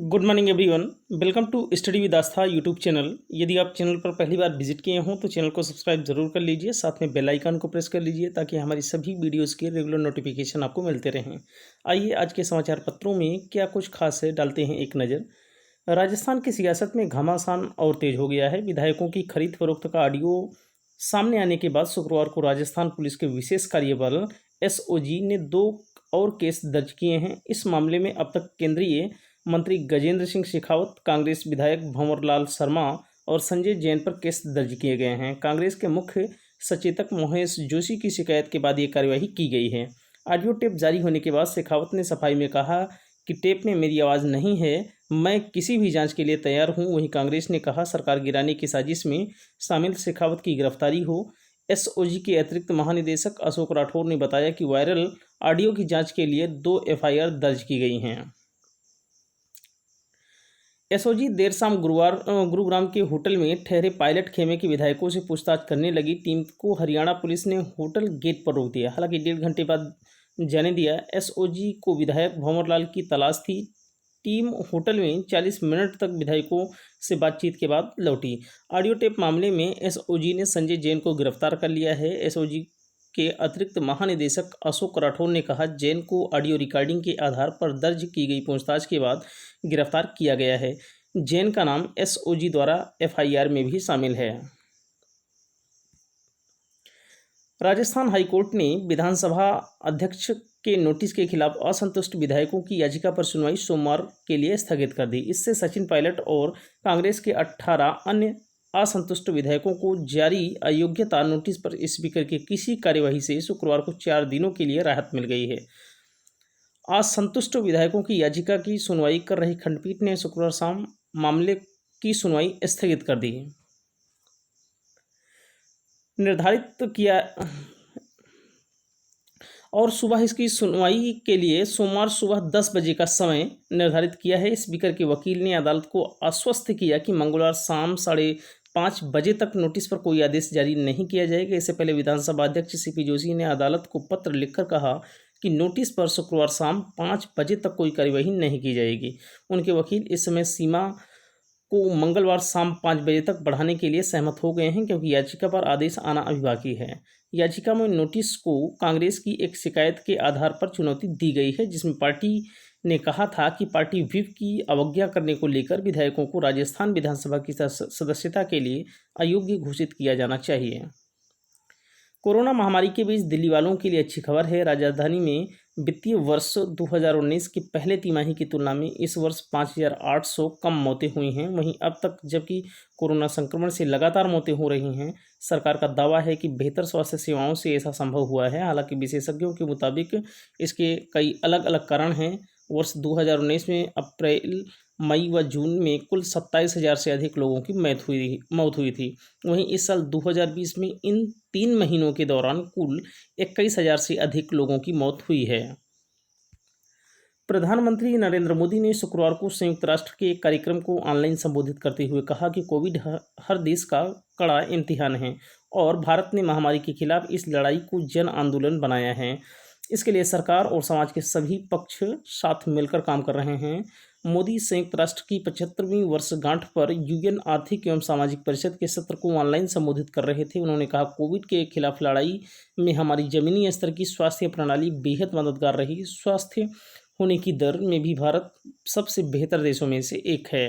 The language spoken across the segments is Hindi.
Good morning everyone. Welcome to study with Aastha YouTube channel. यदि आप चैनल पर पहली बार विजिट किए हों तो चैनल को सब्सक्राइब जरूर कर लीजिए, साथ में बेल आइकन को प्रेस कर लीजिए ताकि हमारी सभी वीडियोस के रेगुलर नोटिफिकेशन आपको मिलते रहें। आइए आज के समाचार पत्रों में क्या कुछ खास है डालते हैं एक नज़र। राजस्थान की सियासत में घमासान और तेज हो गया है। विधायकों की खरीद फरोख्त का ऑडियो सामने आने के बाद शुक्रवार को राजस्थान पुलिस के विशेष कार्यबल एसओजी ने 2 और केस दर्ज किए हैं। इस मामले में अब तक केंद्रीय मंत्री गजेंद्र सिंह शेखावत, कांग्रेस विधायक भंवरलाल शर्मा और संजय जैन पर केस दर्ज किए गए हैं। कांग्रेस के मुख्य सचेतक महेश जोशी की शिकायत के बाद ये कार्यवाही की गई है। ऑडियो टेप जारी होने के बाद शेखावत ने सफाई में कहा कि टेप में मेरी आवाज़ नहीं है, मैं किसी भी जांच के लिए तैयार हूं। वहीं कांग्रेस ने कहा सरकार गिराने की साजिश में शामिल शेखावत की गिरफ्तारी हो। एसओजी के अतिरिक्त महानिदेशक अशोक राठौर ने बताया कि वायरल ऑडियो की जांच के लिए 2 एफआईआर दर्ज की गई हैं। एसओजी देर शाम गुरुग्राम के होटल में ठहरे पायलट खेमे के विधायकों से पूछताछ करने लगी टीम को हरियाणा पुलिस ने होटल गेट पर रोक दिया। हालांकि 1.5 घंटे बाद जाने दिया। एसओजी को विधायक भंवरलाल की तलाश थी। टीम होटल में 40 मिनट तक विधायकों से बातचीत के बाद लौटी। ऑडियो टेप मामले में एसओजी ने संजय जैन को गिरफ्तार कर लिया है। एसओजी के अतिरिक्त महानिदेशक अशोक राठौर ने कहा जैन को ऑडियो रिकॉर्डिंग के आधार पर दर्ज की गई पूछताछ के बाद गिरफ्तार किया गया है। जैन का नाम एसओजी द्वारा एफआईआर में भी शामिल है। राजस्थान हाईकोर्ट ने विधानसभा अध्यक्ष के नोटिस के खिलाफ असंतुष्ट विधायकों की याचिका पर सुनवाई सोमवार के लिए स्थगित कर दी। इससे सचिन पायलट और कांग्रेस के 18 अन्य असंतुष्ट विधायकों को जारी अयोग्यता नोटिस पर स्पीकर की किसी कार्यवाही से शुक्रवार को 4 दिनों के लिए राहत मिल गई है। असंतुष्ट विधायकों की याचिका की सुनवाई कर रही खंडपीठ ने शुक्रवार शाम मामले की सुनवाई स्थगित कर दी। निर्धारित किया और सुबह इसकी सुनवाई के लिए सोमवार सुबह 10 बजे का समय निर्धारित किया है। स्पीकर के वकील ने अदालत को आश्वस्त किया कि मंगलवार शाम 5:30 बजे तक नोटिस पर कोई आदेश जारी नहीं किया जाएगा। इससे पहले विधानसभा अध्यक्ष सीपी जोशी ने अदालत को पत्र लिखकर कहा कि नोटिस पर शुक्रवार शाम 5 बजे तक कोई कार्यवाही नहीं की जाएगी। उनके वकील इस समय सीमा को मंगलवार शाम 5 बजे तक बढ़ाने के लिए सहमत हो गए हैं, क्योंकि याचिका पर आदेश आना अभी बाकी है। याचिका में नोटिस को कांग्रेस की एक शिकायत के आधार पर चुनौती दी गई है, जिसमें पार्टी ने कहा था कि पार्टी व्हिप की अवज्ञा करने को लेकर विधायकों को राजस्थान विधानसभा की सदस्यता के लिए अयोग्य घोषित किया जाना चाहिए। कोरोना महामारी के बीच दिल्ली वालों के लिए अच्छी खबर है। राजधानी में वित्तीय वर्ष 2019 की पहले तिमाही की तुलना में इस वर्ष 5,800 कम मौतें हुई हैं। वहीं अब तक जबकि कोरोना संक्रमण से लगातार मौतें हो रही हैं, सरकार का दावा है कि बेहतर स्वास्थ्य सेवाओं से ऐसा संभव हुआ है। हालांकि विशेषज्ञों के मुताबिक इसके कई अलग अलग कारण हैं। वर्ष 2019 में अप्रैल, मई व जून में कुल 27,000 से अधिक लोगों की मौत हुई थी। वहीं इस साल 2020 में इन 3 महीनों के दौरान कुल 21,000 से अधिक लोगों की मौत हुई है। प्रधानमंत्री नरेंद्र मोदी ने शुक्रवार को संयुक्त राष्ट्र के एक कार्यक्रम को ऑनलाइन संबोधित करते हुए कहा कि कोविड हर देश का कड़ा इम्तिहान है और भारत ने महामारी के खिलाफ इस लड़ाई को जन आंदोलन बनाया है। इसके लिए सरकार और समाज के सभी पक्ष साथ मिलकर काम कर रहे हैं। मोदी संयुक्त राष्ट्र की 75वीं वर्षगांठ पर यूएन आर्थिक एवं सामाजिक परिषद के सत्र को ऑनलाइन संबोधित कर रहे थे। उन्होंने कहा कोविड के खिलाफ लड़ाई में हमारी जमीनी स्तर की स्वास्थ्य प्रणाली बेहद मददगार रही। स्वास्थ्य होने की दर में भी भारत सबसे बेहतर देशों में से एक है।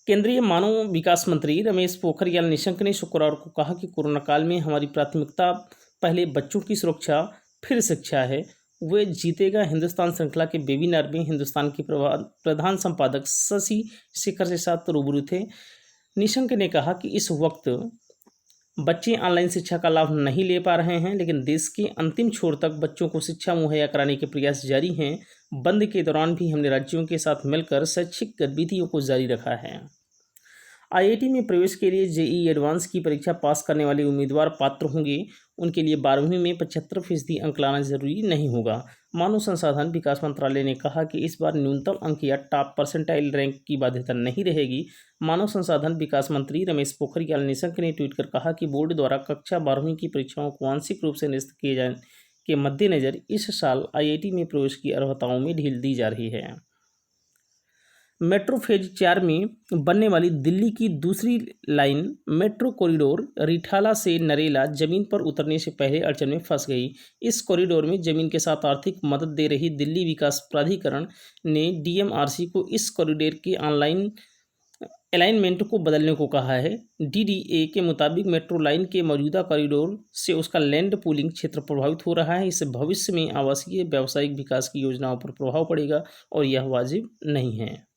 केंद्रीय मानव विकास मंत्री रमेश पोखरियाल निशंक ने शुक्रवार को कहा कि कोरोना काल में हमारी प्राथमिकता पहले बच्चों की सुरक्षा फिर शिक्षा है। वे जीतेगा हिंदुस्तान श्रृंखला के वेबिनार में हिंदुस्तान के प्रधान संपादक शशि शेखर के साथ रूबरू थे। निशंक ने कहा कि इस वक्त बच्चे ऑनलाइन शिक्षा का लाभ नहीं ले पा रहे हैं, लेकिन देश के अंतिम छोर तक बच्चों को शिक्षा मुहैया कराने के प्रयास जारी हैं। बंद के दौरान भी हमने राज्यों के साथ मिलकर शैक्षिक गतिविधियों को जारी रखा है। आईआईटी में प्रवेश के लिए जेईई एडवांस की परीक्षा पास करने वाले उम्मीदवार पात्र होंगे। उनके लिए 12वीं में 75% अंक लाना जरूरी नहीं होगा। मानव संसाधन विकास मंत्रालय ने कहा कि इस बार न्यूनतम अंक या टॉप परसेंटाइल रैंक की बाध्यता नहीं रहेगी। मानव संसाधन विकास मंत्री रमेश पोखरियाल निशंक ने ट्वीट कर कहा कि बोर्ड द्वारा कक्षा 12वीं की परीक्षाओं को आंशिक रूप से निरस्त के मद्देनज़र इस साल आईआईटी में प्रवेश की अर्हताओं में ढील दी जा रही है। मेट्रो फेज 4 में बनने वाली दिल्ली की दूसरी लाइन मेट्रो कॉरिडोर रिठाला से नरेला जमीन पर उतरने से पहले अड़चन में फंस गई। इस कॉरिडोर में जमीन के साथ आर्थिक मदद दे रही दिल्ली विकास प्राधिकरण ने डीएमआरसी को इस कॉरिडोर के ऑनलाइन अलाइनमेंट को बदलने को कहा है। डीडीए के मुताबिक मेट्रो लाइन के मौजूदा कॉरिडोर से उसका लैंड पूलिंग क्षेत्र प्रभावित हो रहा है। इससे भविष्य में आवासीय व्यावसायिक विकास की योजनाओं पर प्रभाव पड़ेगा और यह वाजिब नहीं है।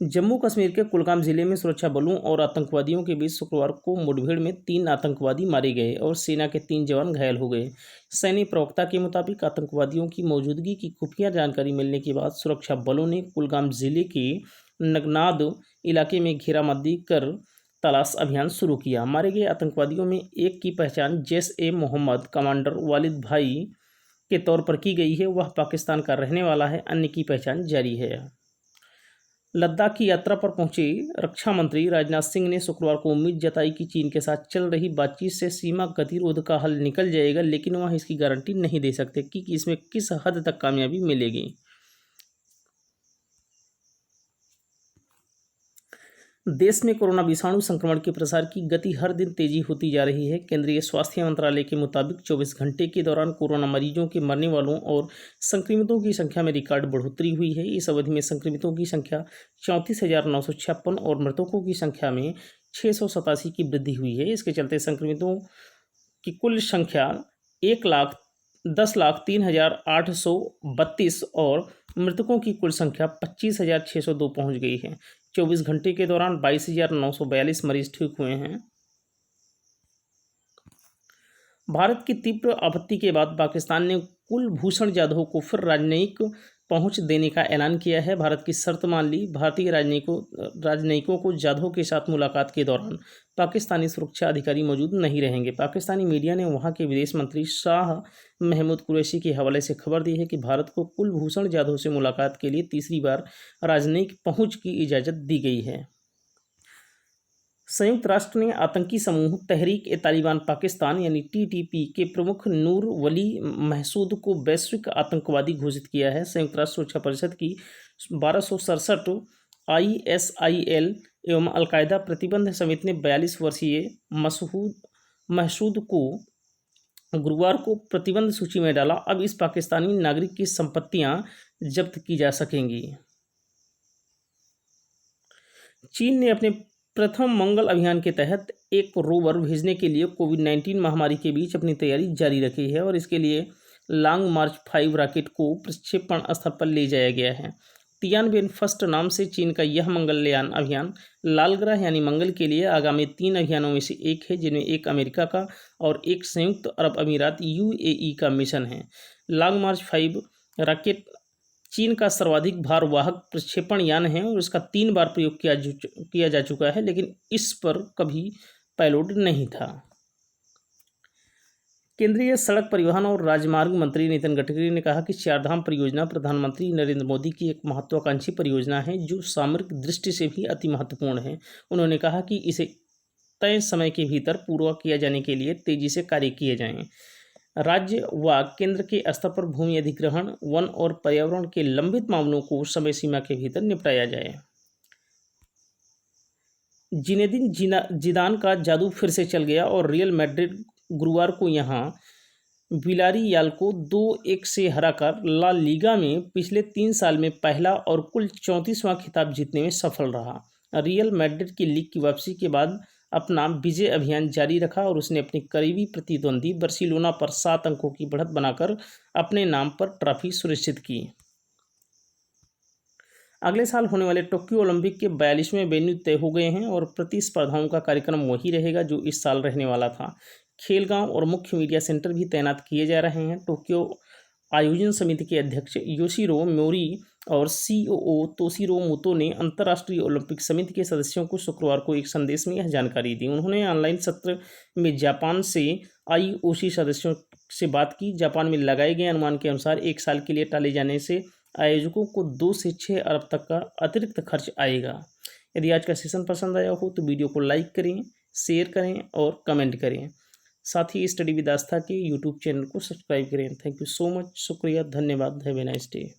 जम्मू कश्मीर के कुलगाम जिले में सुरक्षा बलों और आतंकवादियों के बीच शुक्रवार को मुठभेड़ में 3 आतंकवादी मारे गए और सेना के 3 जवान घायल हो गए। सैन्य प्रवक्ता के मुताबिक आतंकवादियों की मौजूदगी की खुफिया जानकारी मिलने के बाद सुरक्षा बलों ने कुलगाम जिले के नगनाद इलाके में घेराबंदी कर तलाश अभियान शुरू किया। मारे गए आतंकवादियों में एक की पहचान जैश-ए-मोहम्मद कमांडर वालिद भाई के तौर पर की गई है। वह पाकिस्तान का रहने वाला है। अन्य की पहचान जारी है। लद्दाख की यात्रा पर पहुंचे रक्षा मंत्री राजनाथ सिंह ने शुक्रवार को उम्मीद जताई कि चीन के साथ चल रही बातचीत से सीमा गतिरोध का हल निकल जाएगा, लेकिन वह इसकी गारंटी नहीं दे सकते कि इसमें किस हद तक कामयाबी मिलेगी। देश में कोरोना विषाणु संक्रमण के प्रसार की गति हर दिन तेजी होती जा रही है। केंद्रीय स्वास्थ्य मंत्रालय के मुताबिक 24 घंटे के दौरान कोरोना मरीजों के मरने वालों और संक्रमितों की संख्या में रिकॉर्ड बढ़ोतरी हुई है। इस अवधि में संक्रमितों की संख्या 34,956 और मृतकों की संख्या में 687 की वृद्धि हुई है। इसके चलते संक्रमितों की कुल संख्या 1,10,03,832 और मृतकों की कुल संख्या 25,602 पहुंच गई है। 24 घंटे के दौरान 22,942 मरीज ठीक हुए हैं। भारत की तीव्र आपत्ति के बाद पाकिस्तान ने कुलभूषण जाधव को फिर राजनयिक पहुंच देने का ऐलान किया है। भारत की शर्त मान ली। भारतीय राजनयिकों को जाधव के साथ मुलाकात के दौरान पाकिस्तानी सुरक्षा अधिकारी मौजूद नहीं रहेंगे। पाकिस्तानी मीडिया ने वहां के विदेश मंत्री शाह महमूद कुरैशी के हवाले से खबर दी है कि भारत को कुलभूषण जाधव से मुलाकात के लिए तीसरी बार राजनयिक पहुंच की इजाज़त दी गई है। संयुक्त राष्ट्र ने आतंकी समूह तहरीक-ए-तालिबान पाकिस्तान यानी टीटीपी के प्रमुख नूर वली महसूद को वैश्विक आतंकवादी घोषित किया है। संयुक्त राष्ट्र सुरक्षा परिषद की 1267 ISIL एवं अलकायदा प्रतिबंध समिति ने 42 वर्षीय महसूद को गुरुवार को प्रतिबंध सूची में डाला। अब इस पाकिस्तानी नागरिक की संपत्तियां जब्त की जा सकेंगी। चीन ने अपने प्रथम मंगल अभियान के तहत एक रोवर भेजने के लिए कोविड-19 महामारी के बीच अपनी तैयारी जारी रखी है और इसके लिए लॉन्ग मार्च 5 रॉकेट को प्रक्षेपण स्थल पर ले जाया गया है। तियानवेन फर्स्ट नाम से चीन का यह मंगलयान अभियान लाल ग्रह यानी मंगल के लिए आगामी 3 अभियानों में से एक है, जिनमें एक अमेरिका का और एक संयुक्त अरब अमीरात UAE का मिशन है। लॉन्ग मार्च 5 रॉकेट चीन का सर्वाधिक भारवाहक प्रक्षेपण यान है और इसका 3 बार प्रयोग किया जा चुका है, लेकिन इस पर कभी पेलोड नहीं था। केंद्रीय सड़क परिवहन और राजमार्ग मंत्री नितिन गडकरी ने कहा कि चारधाम परियोजना प्रधानमंत्री नरेंद्र मोदी की एक महत्वाकांक्षी परियोजना है जो सामरिक दृष्टि से भी अति महत्वपूर्ण है। उन्होंने कहा कि इसे तय समय के भीतर पूरा किया जाने के लिए तेजी से कार्य किए जाएं। राज्य व केंद्र के स्तर पर भूमि अधिग्रहण, वन और पर्यावरण के लंबित मामलों को समय सीमा के भीतर निपटाया जाए। जिनेदिन जिदान का जादू फिर से चल गया और रियल मैड्रिड गुरुवार को यहां विलारियाल को 2-1 से हराकर ला लीगा में पिछले 3 साल में पहला और कुल 34वां खिताब जीतने में सफल रहा। रियल मैड्रिड की लीग की वापसी के बाद अपना विजय अभियान जारी रखा और उसने अपनी करीबी प्रतिद्वंदी बार्सिलोना पर 7 अंकों की बढ़त बनाकर अपने नाम पर ट्रॉफी सुनिश्चित की। अगले साल होने वाले टोक्यो ओलंपिक के 42वें वेन्यू तय हो गए हैं और प्रतिस्पर्धाओं का कार्यक्रम वही रहेगा जो इस साल रहने वाला था। खेलगांव और मुख्य मीडिया सेंटर भी तैनात किए जा रहे हैं। टोक्यो आयोजन समिति के अध्यक्ष योशिरो मोरी और COO तोशिरो मोतो ने अंतर्राष्ट्रीय ओलंपिक समिति के सदस्यों को शुक्रवार को एक संदेश में यह जानकारी दी। उन्होंने ऑनलाइन सत्र में जापान से IOC सदस्यों से बात की। जापान में लगाए गए अनुमान के अनुसार 1 साल के लिए टाले जाने से आयोजकों को 2 से 6 अरब तक का अतिरिक्त खर्च आएगा। यदि आज का सेशन पसंद आया हो तो वीडियो को लाइक करें, शेयर करें और कमेंट करें। साथ ही स्टडी विद आस्था के यूट्यूब चैनल को सब्सक्राइब करें। थैंक यू सो मच, शुक्रिया, धन्यवाद, हैव ए नाइस डे।